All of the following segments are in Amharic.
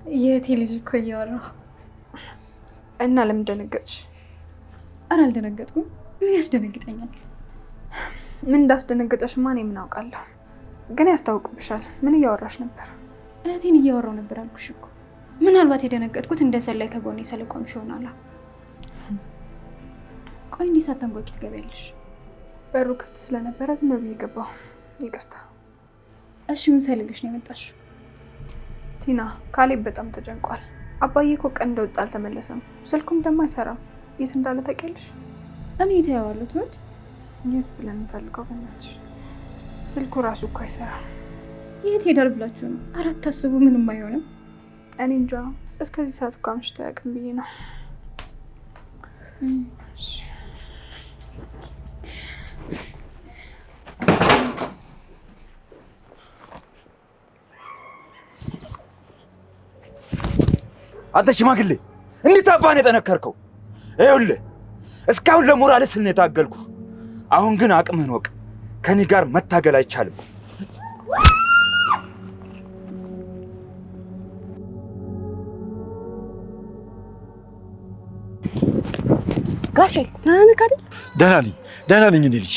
የቴ ልጅ እኮ እያወራሁ እና ለምን ደነገጥሽ? ኧረ አልደነገጥኩም። ምን ያስደነግጠኛል? ምን እንዳስደነገጠሽ ማን ምን አውቃለሁ? ግን ያስታውቅብሻል። ምን እያወራሽ ነበር? እህቴን እያወራሁ ነበር አልኩሽ እኮ። ምናልባት የደነገጥኩት እንደ ሰላይ ከጎኔ ስለቆምሽ ይሆናል። ቆይ እንዲህ ሳታንኳኪ ትገቢያለሽ? በሩ ክፍት ስለነበረ ዝም ብዬ ገባሁ። ይቅርታ። እሺ ምን ፈልገሽ ነው የመጣሽው? ቲና፣ ካሌብ በጣም ተጨንቋል። አባዬ እኮ ቀን እንደወጣ አልተመለሰም። ስልኩም ደግሞ አይሰራም። የት እንዳለ ታውቂያለሽ? እኔ እተያዋለሁ። ትሁት፣ የት ብለን እንፈልገው? በእናትሽ ስልኩ ራሱ እኮ አይሰራም። የት ሄዳል ብላችሁ ነው? አራት ታስቡ፣ ምንም አይሆንም። እኔ እንጃ። እስከዚህ ሰዓት እኮ አምሽቶ ያውቅም ብዬ ነው። አንተ ሽማግሌ እንዴት አባን የጠነከርከው? ይኸውልህ እስካሁን ለሞራልህ ስል ነው የታገልኩ። አሁን ግን አቅምህን ወቅ። ከኔ ጋር መታገል አይቻልም። ጋሼ ደህና ነህ አይደል? ደህና ነኝ። እኔ ልጅ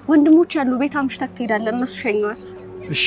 ወንድሞች ያሉ ቤት አምሽተህ ትሄዳለህ። እነሱ ሸኘዋል። እሺ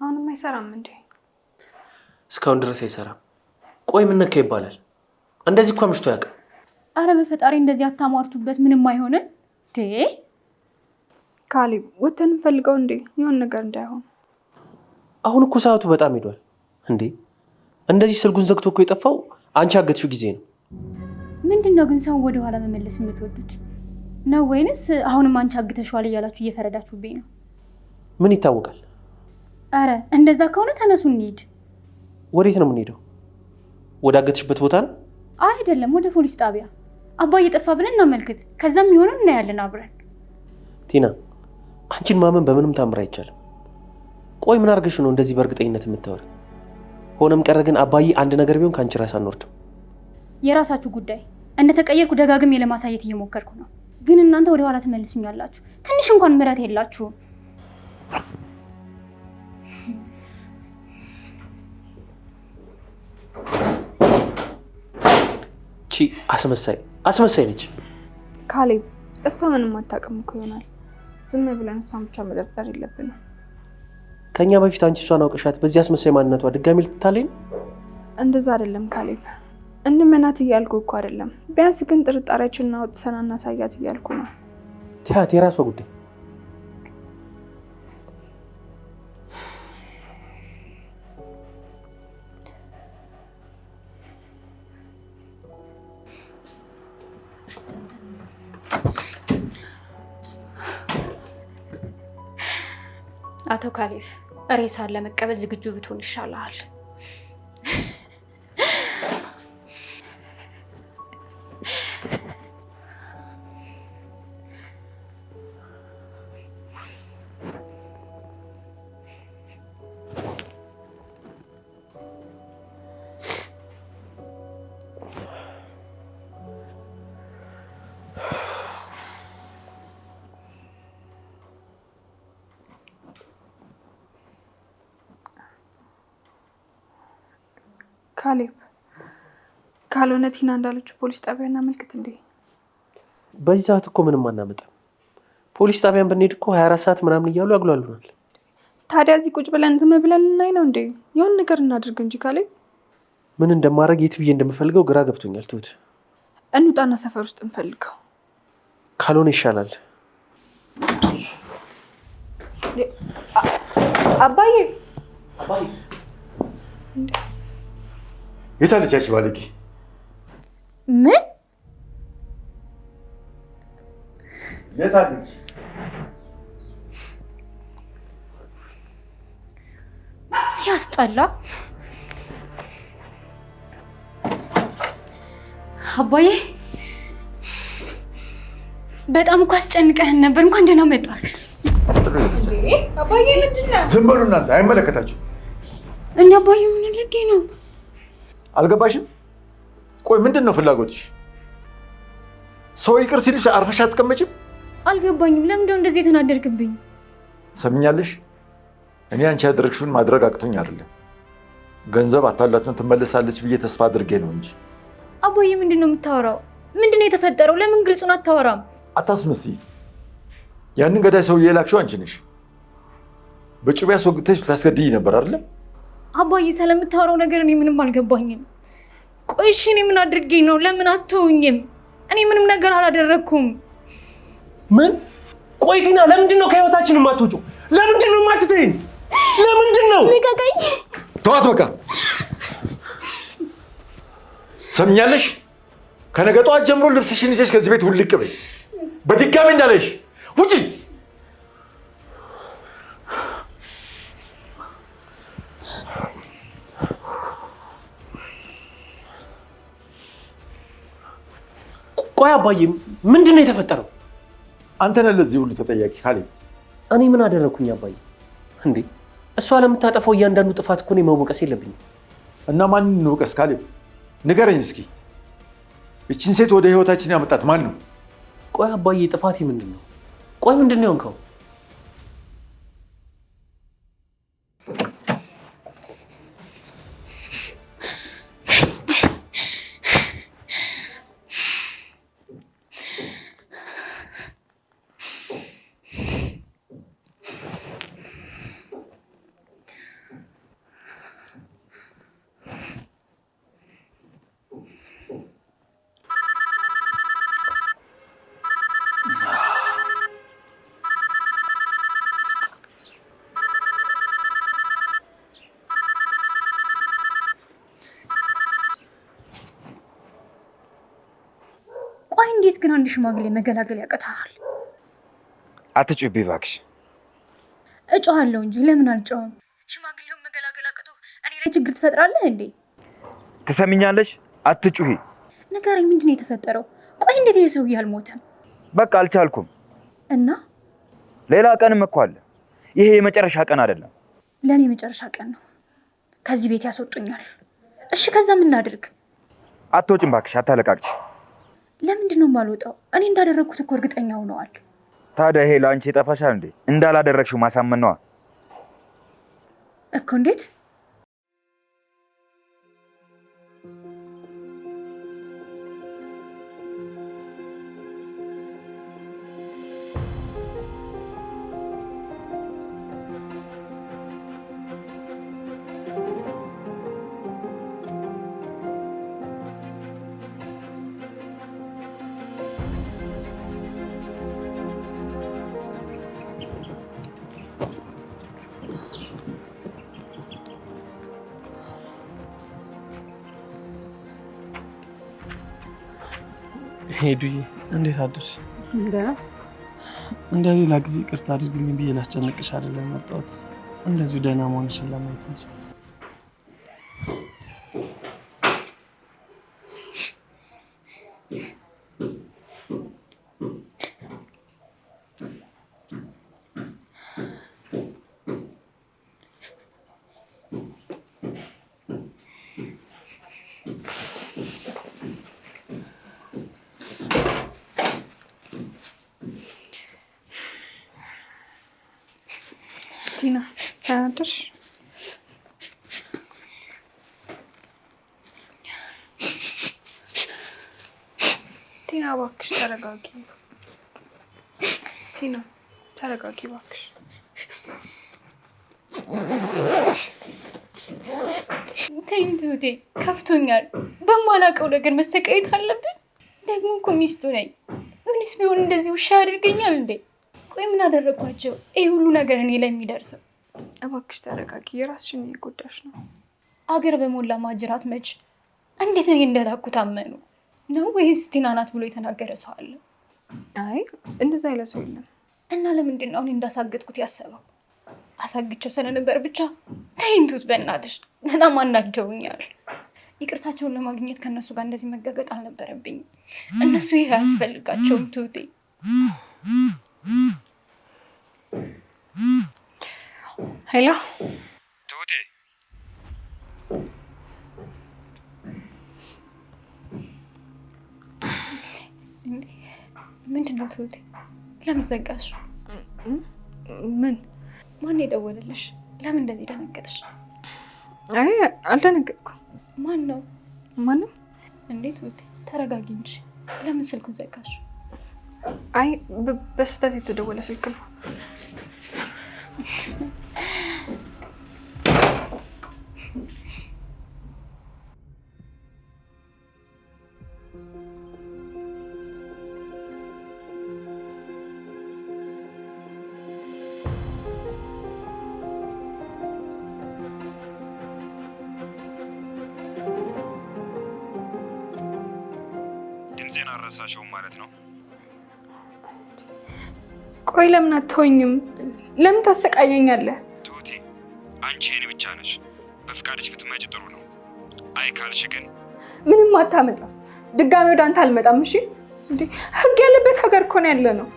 አሁንም አይሰራም እንዴ? እስካሁን ድረስ አይሰራም። ቆይ ምን ነካ ይባላል? እንደዚህ እኮ አምሽቶ ያውቃል። አረ በፈጣሪ እንደዚህ አታሟርቱበት። ምንም አይሆንም። ካሌብ ወተን እንፈልገው እንዴ? የሆነ ነገር እንዳይሆን። አሁን እኮ ሰዓቱ በጣም ሄዷል። እንዴ እንደዚህ ስልኩን ዘግቶ እኮ የጠፋው አንቺ አገትሽው ጊዜ ነው። ምንድነው ግን ሰውን ወደ ኋላ መመለስ የምትወዱት ነው ወይንስ አሁንም አንቺ አግተሽዋል እያላችሁ እየፈረዳችሁብኝ ነው? ምን ይታወቃል? አረ እንደዛ ከሆነ ተነሱ እንሂድ። ወዴት ነው የምንሄደው? ወደ አገትሽበት ቦታ ነው? አይደለም፣ ወደ ፖሊስ ጣቢያ። አባዬ ጠፋ ብለን እናመልክት። ከዛም የሚሆነው እናያለን አብረን። ቲና፣ አንቺን ማመን በምንም ታምር አይቻልም። ቆይ ምን አድርገሽ ነው እንደዚህ በእርግጠኝነት የምታወሪ? ሆነም ቀረ ግን አባዬ አንድ ነገር ቢሆን ከአንቺ ራስ አንወርድም። የራሳችሁ ጉዳይ። እንደተቀየርኩ ደጋግሜ ለማሳየት እየሞከርኩ ነው፣ ግን እናንተ ወደ ኋላ ትመልሱኛላችሁ። ትንሽ እንኳን ምሕረት የላችሁም። አስመሳይ ነች። ካሌብ እሷ ምንም አታውቅም እኮ ይሆናል። ዝም ብለን እሷን ብቻ መጠርጠር የለብንም። ከኛ በፊት አንቺ እሷን አውቀሻት በዚህ አስመሳይ ማንነቷ ድጋሚ ልትታለኝ ነው? እንደዛ አይደለም ካሌብ፣ እንመናት እያልኩ እኮ አይደለም። ቢያንስ ግን ጥርጣሬያችንን አውጥተን እናሳያት እያልኩ ነው። ትያት የራሷ ጉዳይ። አቶ ካሌብ ሬሳን ለመቀበል ዝግጁ ብትሆን ይሻላል። ካሌብ ካልሆነ ቲና እንዳለችው ፖሊስ ጣቢያ እናመልክት እንዴ? በዚህ ሰዓት እኮ ምንም አናመጣም። ፖሊስ ጣቢያን ብንሄድ እኮ 24 ሰዓት ምናምን እያሉ ያግሏሉናል። ታዲያ እዚህ ቁጭ ብለን ዝም ብለን ልናይ ነው እንዴ? የሆነ ነገር እናድርግ እንጂ ካሌብ። ምን እንደማድረግ የት ብዬ እንደምፈልገው ግራ ገብቶኛል። ትሁት፣ እንውጣና ሰፈር ውስጥ እንፈልገው። ካልሆነ ይሻላል። አባዬ የት አለች ያቺ ባለጌ? ምን? የት አለች? ሲያስጠላ። አባዬ በጣም እኮ አስጨንቀህን ነበር። እንኳን ደህና መጣህ። አባዬ ምንድነው? ዝም በሉ እናንተ፣ አይመለከታችሁ። እኔ አባዬ ምን አድርጌ ነው? አልገባሽም? ቆይ ምንድን ነው ፍላጎትሽ? ሰው ይቅር ሲልሽ አርፈሽ አትቀመጭም? አልገባኝም። ለምንድነው እንደዚህ የተናደድክብኝ? ሰምኛለሽ? እኔ አንቺ ያደረግሽውን ማድረግ አቅቶኝ አይደለም። ገንዘብ አታላትን ትመለሳለች ብዬ ተስፋ አድርጌ ነው እንጂ። አባዬ ምንድነው የምታወራው? ምንድነው የተፈጠረው? ለምን ግልጹን አታወራም? አታስመስይ። ያንን ገዳይ ሰውዬ የላክሽው አንቺ ነሽ። በጩቤ አስወግተሽ ታስገድይ ነበር አይደለም? አባዬ ስለምታወራው ነገር እኔ ምንም አልገባኝም። ቆይ እሺ እኔ ምን አድርጌ ነው? ለምን አትተውኝም? እኔ ምንም ነገር አላደረኩም። ምን? ቆይ ቲና፣ ለምንድን ነው ከህይወታችን የማትወጪው? ለምንድን ነው የማትተይኝ? ለምንድን ነው? ልቀቀኝ። ተዋት በቃ። ሰምኛለሽ? ከነገ ጠዋት ጀምሮ ልብስሽን ይዘሽ ከዚህ ቤት ውልቅ በይ። በድጋሚ እንዳለሽ ውጪ። ቆይ አባዬ፣ ምንድን ነው የተፈጠረው? አንተ ነህ ለዚህ ሁሉ ተጠያቂ ካሌብ። እኔ ምን አደረግኩኝ አባዬ? እንዴ እሷ ለምታጠፋው እያንዳንዱ ጥፋት እኮ እኔ መወቀስ የለብኝም። እና ማንን እንወቀስ ካሌብ? ንገረኝ እስኪ። እችን ሴት ወደ ህይወታችን ያመጣት ማን ነው? ቆይ አባዬ፣ ጥፋቴ ምንድን ነው? ቆይ ምንድን ነው የሆንከው? ቆይ እንዴት ግን አንድ ሽማግሌ መገላገል ያቀታል? አትጩቢ እባክሽ። እጮሃለሁ እንጂ ለምን አልጮህም? ሽማግሌውን መገላገል አቅቶ እኔ ላይ ችግር ትፈጥራለህ እንዴ? ትሰሚኛለሽ? አትጩሂ። ንገረኝ፣ ምንድን ነው የተፈጠረው? ቆይ እንዴት ይሄ ሰውዬ አልሞተም? በቃ አልቻልኩም። እና ሌላ ቀንም እኮ አለ። ይሄ የመጨረሻ ቀን አይደለም። ለእኔ የመጨረሻ ቀን ነው። ከዚህ ቤት ያስወጡኛል። እሺ ከዛ ምን ላድርግ? አትወጭም እባክሽ፣ አታለቃቅሽ። ለምንድን ነው የማልወጣው? እኔ እንዳደረግኩት እኮ እርግጠኛ ሆነዋል። ታዲያ ይሄ ለአንቺ ይጠፋሻል እንዴ? እንዳላደረግሽው ማሳመን ነዋ እኮ። እንዴት? ሄዱዬ እንዴት አደርሽ? ደህና። እንደ ሌላ ጊዜ ይቅርታ አድርግልኝ ብዬ ላስጨንቅሽ አይደለም መጣሁት። እንደዚሁ ደህና መሆንሽን ለማየት እንጂ። ቲና ተናደርሽ? ቲና እባክሽ ተረጋጊ። ቲና ተረጋጊ እባክሽ። ተይ ትሁቴ፣ ከፍቶኛል። በማላውቀው ነገር መሰቃየት አለብን? ደግሞ እኮ ሚስቱ ነኝ። ምንስ ቢሆን እንደዚህ ውሻ ያደርገኛል እንዴ? ቆይ ምን አደረግኳቸው ይህ ሁሉ ነገር እኔ ላይ የሚደርሰው? እባክሽ ተረጋጊ። የራስሽን እየጎዳሽ ነው። አገር በሞላ ማጅራት መች እንዴት እኔ እንደላኩ ታመኑ ነው ወይስ ቲና ናት ብሎ የተናገረ ሰው አለ? አይ እንደዛ ያለ ሰው የለም። እና ለምንድን ነው እኔ እንዳሳገጥኩት ያሰበው? አሳግቸው ስለነበር ብቻ ተይንቱት። በእናትሽ በጣም አናደውኛል። ይቅርታቸውን ለማግኘት ከእነሱ ጋር እንደዚህ መጋገጥ አልነበረብኝም። እነሱ ይሄ አያስፈልጋቸውም ትሁቴ። ሄሎ ትሁቴ፣ ምንድን ነው ትሁቴ? ለምን ዘጋሽ? ምን? ማን የደወለልሽ? ለምን እንደዚህ ደነገጥሽ? አይ አልደነገጥኩም። ማን ነው? ማንም። እንዴት ትሁቴ ተረጋጊ እንጂ። ለምን ስልኩን ዘጋሽ? አይ በስህተት የተደወለ ስልክ ነው። ድምፄን አልረሳሽውም ማለት ነው? ቆይ ለምን አትሆኝም? ለምን ታሰቃየኛለህ? ትሁቴ፣ አንቺ የኔ ብቻ ነሽ። በፍቃድሽ ብትመጪ ጥሩ ነው። አይ ካልሽ ግን ምንም አታመጣም። ድጋሚ ወደ አንተ አልመጣም። እሺ እንዴ፣ ህግ ያለበት ሀገር እኮ ነው ያለ ነው።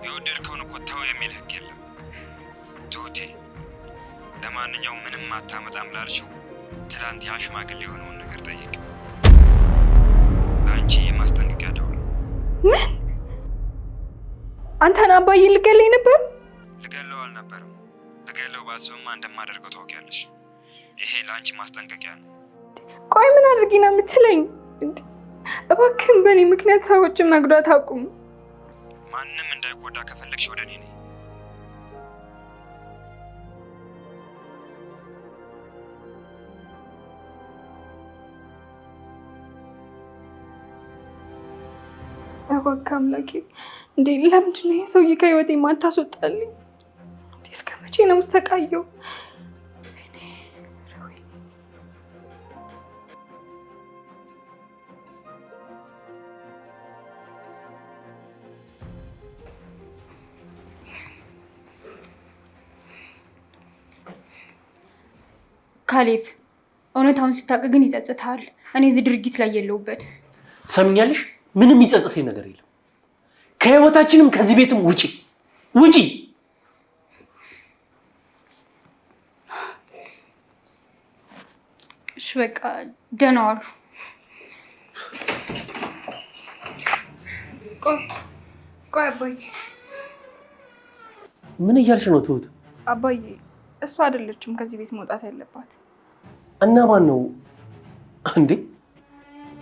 የወደድከውን እኮ ተው የሚል ህግ የለም ትሁቴ። ለማንኛውም ምንም አታመጣም ላልሽው ትላንት ያ ሽማግሌ የሆነውን ነገር ጠይቅ። ለአንቺ የማስጠንቀቂያ ደውል። ምን? አንተን አባዬ ልገለኝ ነበር? ልገለው አልነበረም። ልገለው ባስብማ እንደማደርገው ታውቂያለሽ። ይሄ ለአንቺ ማስጠንቀቂያ ነው። ቆይ ምን አድርጊ ነው የምትለኝ? እባክህን በእኔ ምክንያት ሰዎችን መጉዳት አቁም። ማንም እንዳይጎዳ ከፈለግሽ ወደ እኔ ነይ። እባክህ አምላኬ፣ እንዴ ለምንድን ነው ይሄ ሰውዬ ከህይወቴ የማታስወጣልኝ? እንዴ እስከ መቼ ነው የምሰቃየው? ካሌብ፣ እውነታውን ስታውቅ ግን ይጸጽታል። እኔ እዚህ ድርጊት ላይ የለውበት። ትሰምኛለሽ? ምንም ይጸጽተኝ ነገር የለም። ከህይወታችንም ከዚህ ቤትም ውጪ ውጪ። እሺ በቃ ደህና ዋሉ። ቆይ አባዬ። ምን እያልሽ ነው ትሁት? አባዬ እሷ አይደለችም ከዚህ ቤት መውጣት ያለባት። እና ማን ነው እንዴ?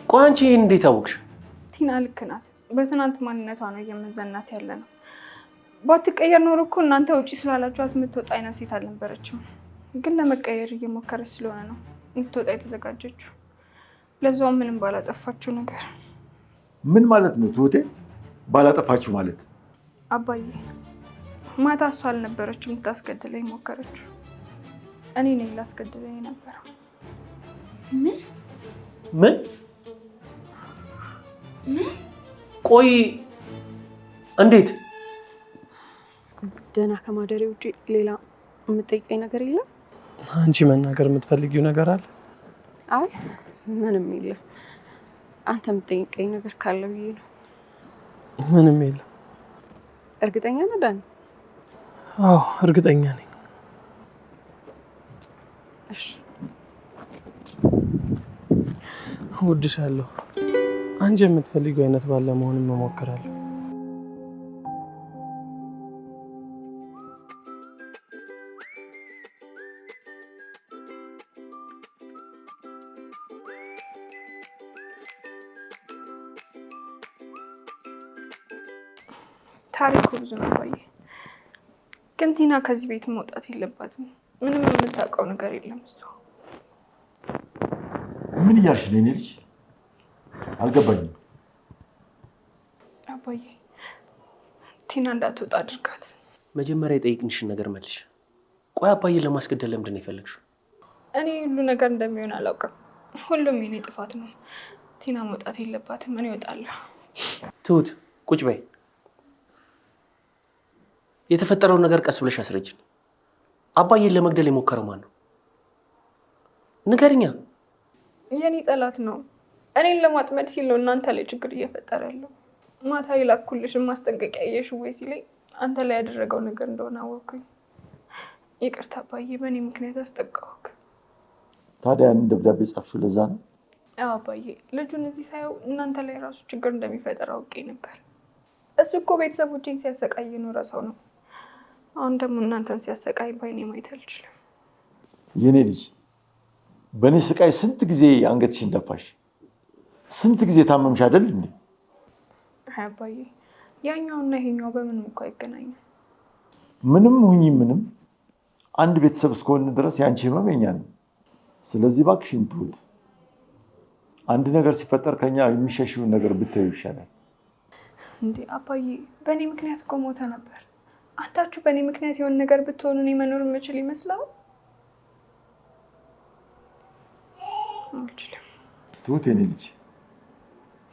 ቆይ አንቺ ይሄን እንዴት አወቅሽ? ቲና ልክ ናት። በትናንት ማንነቷ ነው እየመዘናት ያለ ነው። ባትቀየር ኖሮ እኮ እናንተ ውጪ ስላላችኋት የምትወጣ አይነት ሴት አልነበረችም። ግን ለመቀየር እየሞከረች ስለሆነ ነው የምትወጣ የተዘጋጀችው። ለዛውም ምንም ባላጠፋችው ነገር። ምን ማለት ነው ትሁቴ? ባላጠፋችሁ ማለት? አባዬ ማታ እሷ አልነበረችም ልታስገድለኝ ሞከረችው። እኔ ነኝ ላስገድለኝ የነበረው። ምን? ቆይ እንዴት? ደህና ከማደሬ ውጪ ሌላ የምጠይቀኝ ነገር የለም? አንቺ መናገር የምትፈልጊው ነገር አለ? አይ ምንም የለም። አንተ የምጠይቀኝ ነገር ካለ ብዬ ነው። ምንም የለም። እርግጠኛ ነህ ዳኒ? አዎ እርግጠኛ ነኝ። እሺ እወድሻለሁ። አንቺ የምትፈልጊው አይነት ባለ መሆኑን መሞከራለሁ። ታሪኩ ብዙ ነው አባዬ። ግን ቲና ከዚህ ቤት መውጣት የለባትም። ምንም የምታውቀው ነገር የለም እሷ። ምን እያልሽ ነው የኔ ልጅ? አልገባኝም። አባዬ ቲና እንዳትወጣ አድርጋት። መጀመሪያ የጠየቅንሽን ነገር መልሽ። ቆይ አባዬን ለማስገደል ለምንድን ነው የፈለግሽው? እኔ ሁሉ ነገር እንደሚሆን አላውቅም። ሁሉም የኔ ጥፋት ነው። ቲና መውጣት የለባትም። እኔ እወጣለሁ። ትሁት ቁጭ በይ። የተፈጠረውን ነገር ቀስ ብለሽ አስረጅን። አባዬን ለመግደል የሞከረው ማን ነው? ንገሪኛ። የኔ ጠላት ነው። እኔን ለማጥመድ ሲል ነው እናንተ ላይ ችግር እየፈጠረ ያለው። ማታ የላኩልሽን ማስጠንቀቂያ አየሽ ወይ ሲለኝ አንተ ላይ ያደረገው ነገር እንደሆነ አወኩኝ። ይቅርታ አባዬ፣ በእኔ ምክንያት አስጠቃሁክ። ታዲያ ያንን ደብዳቤ ጻፍሽው ለዛ ነው? አዎ አባዬ፣ ልጁን እዚህ ሳየው እናንተ ላይ ራሱ ችግር እንደሚፈጠር አውቄ ነበር። እሱ እኮ ቤተሰቦቼን ሲያሰቃይ የኖረ ሰው ነው። አሁን ደግሞ እናንተን ሲያሰቃይ ባይኔ ማየት አልችልም። የኔ ልጅ በእኔ ስቃይ ስንት ጊዜ አንገትሽን ደፋሽ? ስንት ጊዜ ታመምሽ አይደል እንዴ? አባዬ፣ ያኛውና ይሄኛው በምንም እኮ አይገናኝም። ምንም ሁኚ ምንም አንድ ቤተሰብ እስከሆነ ድረስ ያንቺ ህመም የኛ ነው። ስለዚህ እባክሽን ትሁት፣ አንድ ነገር ሲፈጠር ከኛ የሚሸሽውን ነገር ብታዩ ይሻላል። እንዴ አባዬ፣ በእኔ ምክንያት እኮ ሞተ ነበር። አንዳችሁ በእኔ ምክንያት የሆነ ነገር ብትሆኑ እኔ መኖር የምችል ይመስላል? አልችልም። ትሁት የኔ ልጅ፣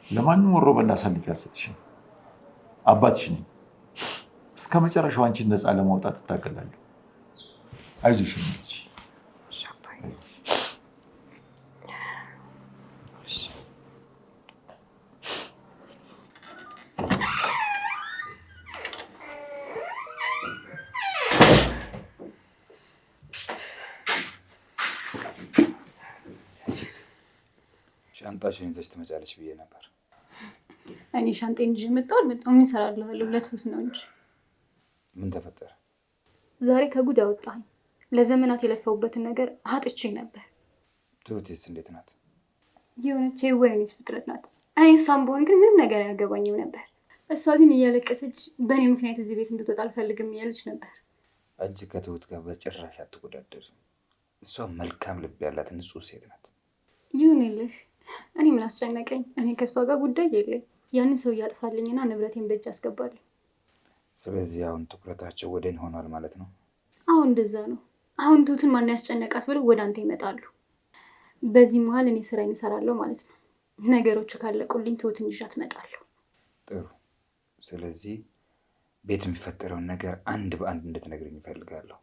ለማንም ወሮ በላ አሳልፌ አልሰጥሽም። አባትሽ ነኝ። እስከ መጨረሻው አንቺን ነፃ ለማውጣት እታገላለሁ። አይዞሽ የኔ ልጅ። ሻንጣሽን ይዘሽ ትመጫለች ብዬ ነበር። እኔ ሻንጤን ይዤ መጣሁ አልመጣሁ ምን እሰራልሃለሁ? ለትሁት ነው እንጂ። ምን ተፈጠረ? ዛሬ ከጉድ አወጣኝ። ለዘመናት የለፈውበትን ነገር አጥቼ ነበር። ትሁቴስ እንዴት ናት? የሆነች የዋህነት ፍጥረት ናት። እኔ እሷን በሆን ግን ምንም ነገር አያገባኝም ነበር። እሷ ግን እያለቀሰች በእኔ ምክንያት እዚህ ቤት እንድትወጣ አልፈልግም እያለች ነበር። አንቺ ከትሁት ጋር በጭራሽ አትወዳደሪም። እሷ መልካም ልብ ያላት ንጹህ ሴት ናት። ይሁንልህ። እኔ ምን አስጨነቀኝ? እኔ ከእሷ ጋር ጉዳይ የለኝ። ያንን ሰው እያጥፋልኝና ንብረቴን በእጅ አስገባልኝ። ስለዚህ አሁን ትኩረታቸው ወደ እኔ ሆኗል ማለት ነው? አሁን እንደዛ ነው። አሁን ትሁትን ማን ያስጨነቃት ብለው ወደ አንተ ይመጣሉ። በዚህ መሀል እኔ ስራዬን እሰራለሁ ማለት ነው። ነገሮች ካለቁልኝ ትሁትን ይዣት እመጣለሁ። ጥሩ። ስለዚህ ቤት የሚፈጠረውን ነገር አንድ በአንድ እንድትነግረኝ እፈልጋለሁ።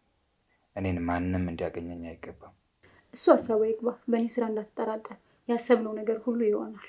እኔን ማንም እንዲያገኘኝ አይገባም። እሱ ሀሳቡ ይግባ። በእኔ ስራ እንዳትጠራጠር። ያሰብነው ነገር ሁሉ ይሆናል።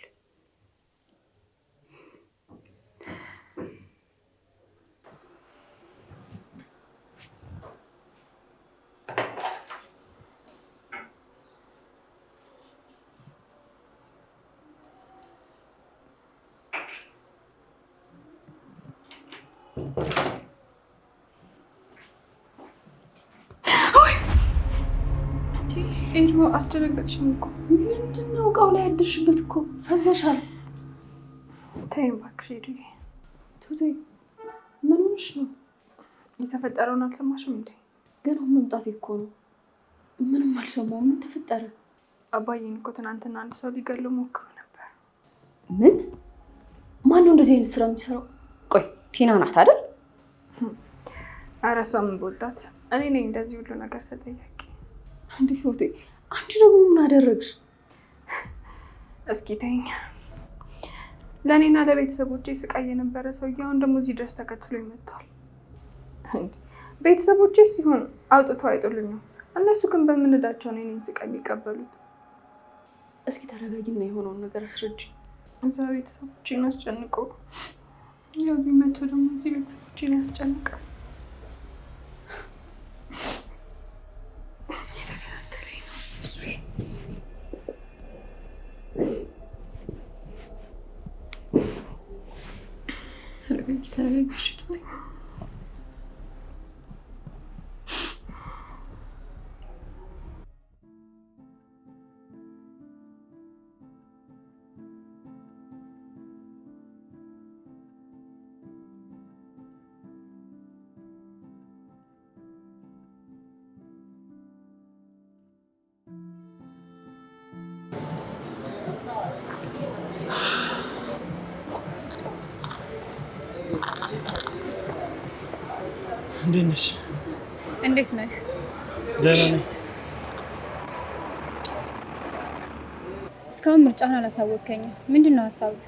ኤድሞ አስደነገጥሽኝ እኮ። ምንድን ነው እቃው ላይ ያደርሽበት እኮ ፈዘሻል። ተይኝ እባክሽ ኤዱዬ። ቱቴ ምን ሆነሽ ነው? የተፈጠረውን አልሰማሽም እንዴ? ገና መምጣቴ እኮ ነው። ምንም አልሰማሁም። ምን ተፈጠረ? አባዬን እኮ ትናንትና አንድ ሰው ሊገለው ሞክሮ ነበር። ምን? ማነው እንደዚህ አይነት ስራ የሚሰራው? ቆይ ቲና ናት አይደል? ኧረ እሷ ምን በወጣት። እኔ ነኝ እንደዚህ ሁሉ ነገር ተጠያቂ። አንዴ ፎቴ፣ አንቺ ደግሞ ምን አደረግሽ? እስኪ ተይኝ። ለእኔና ለቤተሰቦቼ ስቃይ የነበረ ሰውዬ አሁን ደግሞ እዚህ ድረስ ተከትሎ ይመጣል። ቤተሰቦቼ ሲሆን አውጥተው አይጥሉኝም። እነሱ ግን በምንዳቸው ነው እኔን ስቃይ የሚቀበሉት። እስኪ ተረጋጊና የሆነውን ነገር አስረጅ። እዛ ቤተሰቦቼን አስጨንቆ ያው እዚህ መቶ ደግሞ እዚህ ቤተሰቦቼን ያስጨንቃል። ተረጋጊ። እንዴት ነሽ? እንዴት ነህ? ደህና ነኝ። እስካሁን ምርጫህን አላሳወቅከኝም። ምንድን ነው ሀሳብህ?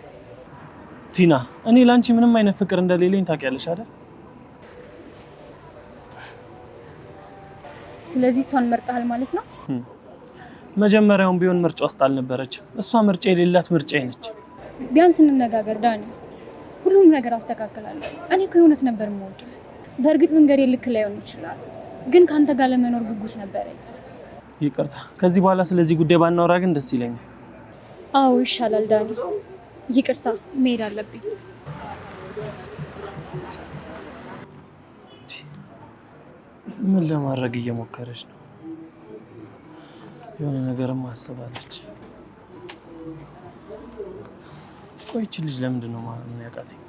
ቲና፣ እኔ ለአንቺ ምንም አይነት ፍቅር እንደሌለኝ ታውቂያለሽ አይደል? ስለዚህ እሷን መርጠሃል ማለት ነው? መጀመሪያውን ቢሆን ምርጫ ውስጥ አልነበረችም። እሷ ምርጫ የሌላት ምርጫዬ ነች። ቢያንስ እንነጋገር ዳኒ። ሁሉም ነገር አስተካክላለሁ። እኔ እኮ የእውነት ነበር የምወደው። በእርግጥ መንገዴ ልክ ላይሆን ይችላል፣ ግን ከአንተ ጋር ለመኖር ጉጉት ነበረኝ። ይቅርታ። ከዚህ በኋላ ስለዚህ ጉዳይ ባናወራ ግን ደስ ይለኛል። አዎ ይሻላል ዳኒ። ይቅርታ፣ መሄድ አለብኝ። ምን ለማድረግ እየሞከረች ነው? የሆነ ነገርም አስባለች። ቆይች ልጅ ለምንድን ነው ማለት ነው ያቃተኝ?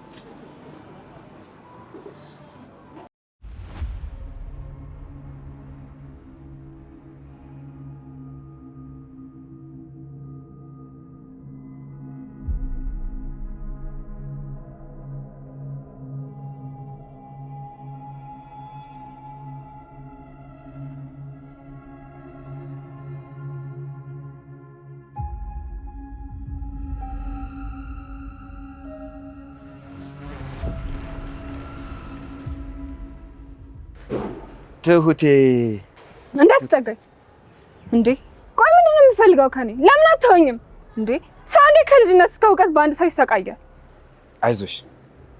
ትሁቴ እንዳትጠጋኝ እንዴ! ቆይ ምንድን ነው የምፈልገው ከኔ? ለምን አትተወኝም እንዴ? ሰው እንዴ ከልጅነት እስከ እውቀት በአንድ ሰው ይሰቃያል? አይዞሽ፣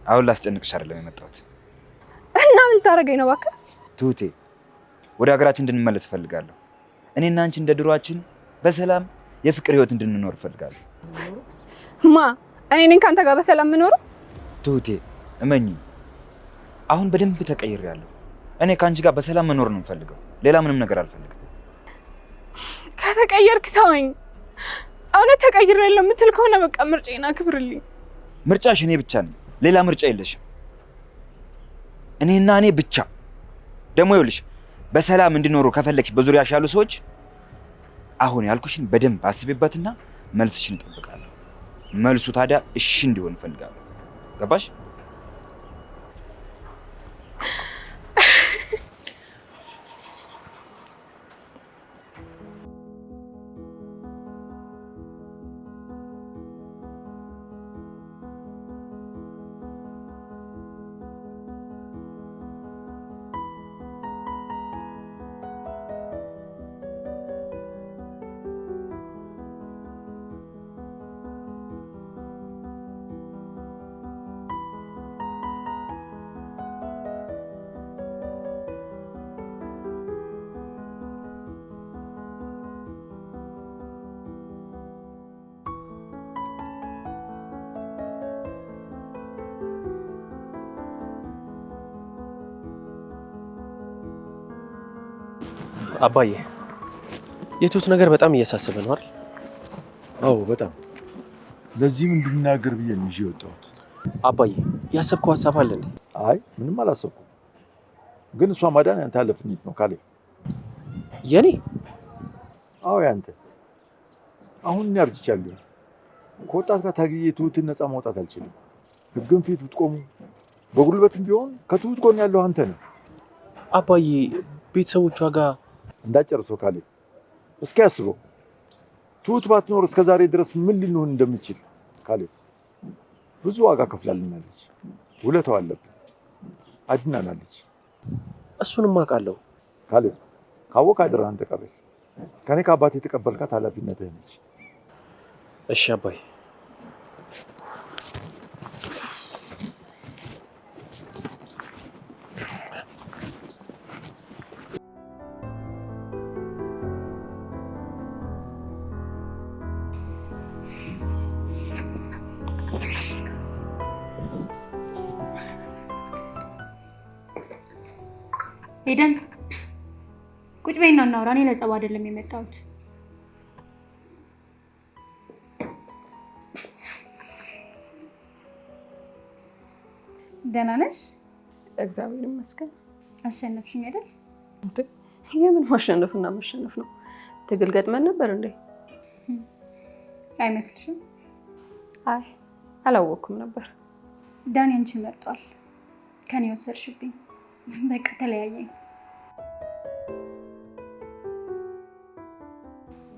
አሁን ላስጨንቅሽ አይደለም የመጣሁት። እና ምን ልታደርገኝ ነው እባክህ? ትሁቴ ወደ ሀገራችን እንድንመለስ እፈልጋለሁ። እኔና አንቺ እንደ ድሮአችን በሰላም የፍቅር ህይወት እንድንኖር እፈልጋለሁ። ማ እኔ ነኝ ከአንተ ጋር በሰላም የምኖረው? ትሁቴ እመኚ፣ አሁን በደንብ ተቀይሬያለሁ። እኔ ከአንቺ ጋር በሰላም መኖር ነው የምፈልገው። ሌላ ምንም ነገር አልፈልግም። ከተቀየርክ ተወኝ። እውነት ተቀይሬያለሁ የምትል ከሆነ በቃ ምርጫዬን አክብርልኝ። ምርጫሽ እኔ ብቻ ነኝ፣ ሌላ ምርጫ የለሽም። እኔና እኔ ብቻ። ደግሞ ይኸውልሽ፣ በሰላም እንዲኖሩ ከፈለግሽ በዙሪያሽ ያሉ ሰዎች አሁን ያልኩሽን በደንብ አስቤበትና መልስሽን እጠብቃለሁ። መልሱ ታዲያ እሺ እንዲሆን እፈልጋለሁ። ገባሽ? አባዬ የትሁት ነገር በጣም እያሳሰበ ነው አይደል? አዎ በጣም። ለዚህም እንድናገር ብዬ ነው ይዤ የወጣሁት። አባዬ ያሰብከው ሀሳብ አለ እንዴ? አይ ምንም አላሰብኩም፣ ግን እሷ ማዳን ያንተ ኃላፊነት ነው ካሌብ። የኔ? አዎ ያንተ። አሁን እኔ አርጅቻለሁ። ከወጣት ጋር ታግዬ ትሁትን ነፃ ማውጣት አልችልም። ህግን ፊት ብትቆሙ በጉልበትም ቢሆን ከትሁት ጎን ያለው አንተ ነህ። አባዬ ቤተሰቦቿ ጋር እንዳጨርሰው ካሌብ። እስኪ አስበው፣ ትሁት ባትኖር እስከ ዛሬ ድረስ ምን ልንሆን እንደምችል ካሌብ። ብዙ ዋጋ ከፍላልናለች፣ ውለታው አለብን። አድናናለች። እሱንም አውቃለሁ ካሌብ። ካወቅህ አደራህን ተቀበል። ከኔ ከአባቴ የተቀበልካት ኃላፊነትህ ነች። እሺ አባዬ። ሄደን ቁጭ በይና እናውራ። እኔ ለጸብ አይደለም የመጣሁት። ደህና ነሽ? እግዚአብሔር ይመስገን። አሸነፍሽኝ አይደል? የምን ማሸነፍና መሸነፍ ነው? ትግል ገጥመን ነበር እንዴ? አይመስልሽም? አይ አላወኩም ነበር። ዳኒ አንቺን መርጧል። ከኔ ወሰድሽብኝ። በቃ ተለያየን።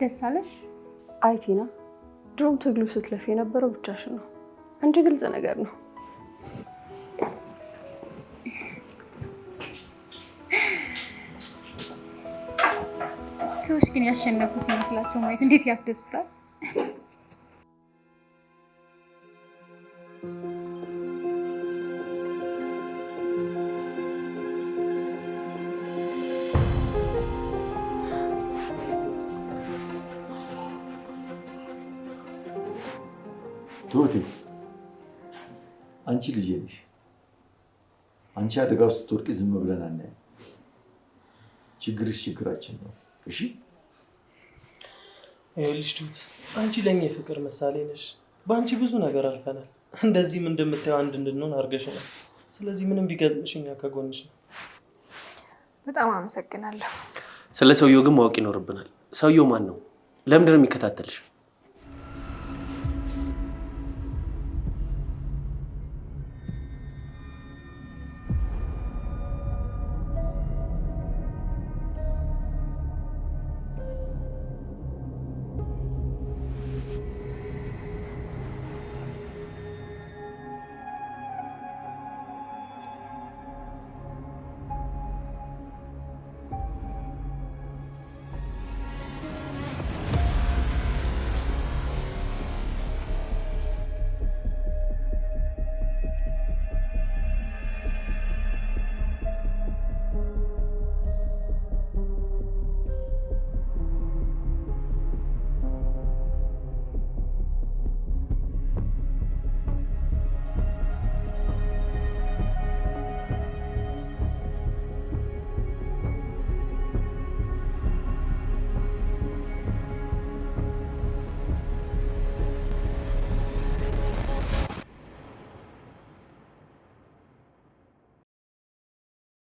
ደስ አለሽ? አይ ቲና፣ ድሮም ትግሉ ስትለፊ የነበረው ብቻሽን ነው እንጂ ግልጽ ነገር ነው። ሰዎች ግን ያሸነፉ ሲመስላቸው ማየት እንዴት ያስደስታል። ትሁቴ አንቺ ልጄ ነሽ። አንቺ አደጋ ውስጥ ስትወድቂ ዝም ብለን አናየም። ችግርሽ ችግራችን ነው። እሺ ይኸውልሽ ትሁት፣ አንቺ ለእኛ የፍቅር ምሳሌ ነሽ። በአንቺ ብዙ ነገር አልፈናል። እንደዚህም እንደምታየው አንድ እንድንሆን አድርገሽናል። ስለዚህ ምንም ቢገጥምሽ እኛ ከጎንሽ ነው። በጣም አመሰግናለሁ። ስለ ሰውየው ግን ማወቅ ይኖርብናል። ሰውየው ማን ነው? ለምንድን ነው የሚከታተልሽ?